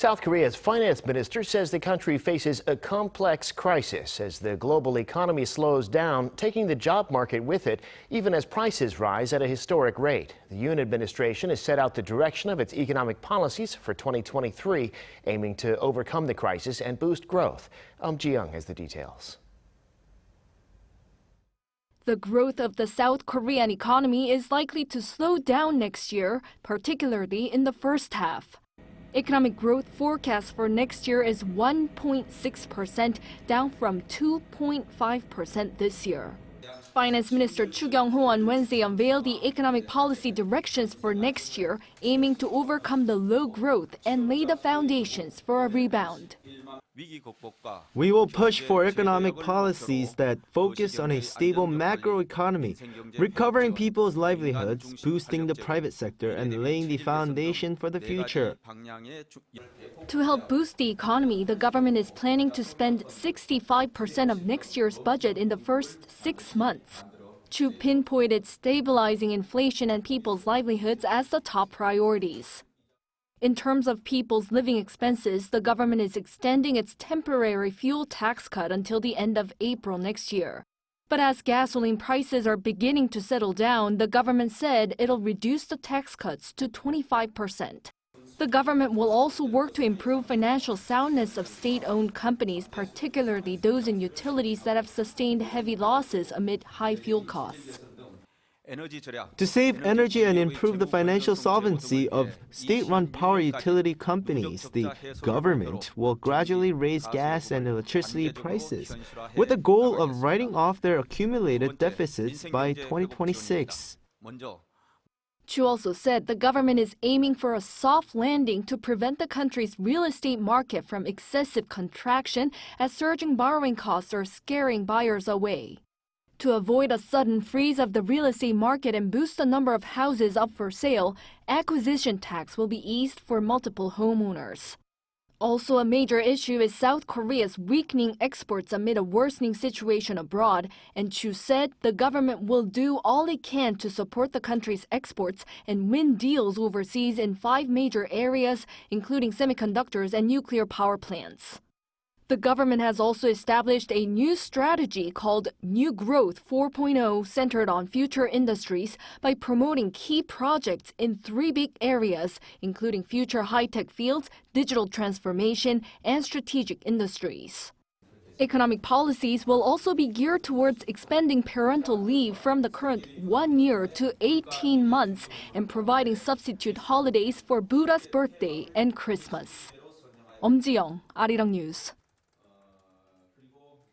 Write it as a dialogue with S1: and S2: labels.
S1: South Korea's finance minister says the country faces a complex crisis as the global economy slows down, taking the job market with it, even as prices rise at a historic rate. The Yoon administration has set out the direction of its economic policies for 2023, aiming to overcome the crisis and boost growth. Eum Ji-young has the details.
S2: The growth of the South Korean economy is likely to slow down next year, particularly in the first half. Economic growth forecast for next year is 1.6%, down from 2.5% this year. Finance Minister Choo Kyung-ho on Wednesday unveiled the economic policy directions for next year, aiming to overcome the low growth and lay the foundations for a rebound.
S3: We will push for economic policies that focus on a stable macroeconomy, recovering people's livelihoods, boosting the private sector, and laying the foundation for the future.
S2: To help boost the economy, the government is planning to spend 65% of next year's budget in the first 6 months. Choo pinpointed stabilizing inflation and people's livelihoods as the top priorities. In terms of people's living expenses, the government is extending its temporary fuel tax cut until the end of April next year. But as gasoline prices are beginning to settle down, the government said it'll reduce the tax cuts to 25%. The government will also work to improve financial soundness of state-owned companies, particularly those in utilities that have sustained heavy losses amid high fuel costs.
S3: To save energy and improve the financial solvency of state-run power utility companies, the government will gradually raise gas and electricity prices, with the goal of writing off their accumulated deficits by 2026.
S2: Choo also said the government is aiming for a soft landing to prevent the country's real estate market from excessive contraction as surging borrowing costs are scaring buyers away. To avoid a sudden freeze of the real estate market and boost the number of houses up for sale, acquisition tax will be eased for multiple homeowners. Also, a major issue is South Korea's weakening exports amid a worsening situation abroad, and Choo said the government will do all it can to support the country's exports and win deals overseas in 5 major areas, including semiconductors and nuclear power plants. The government has also established a new strategy called New Growth 4.0 centered on future industries by promoting key projects in 3 big areas, including future high-tech fields, digital transformation, and strategic industries. Economic policies will also be geared towards expanding parental leave from the current 1 year to 18 months and providing substitute holidays for Buddha's birthday and Christmas. Eum Ji-young, Arirang News.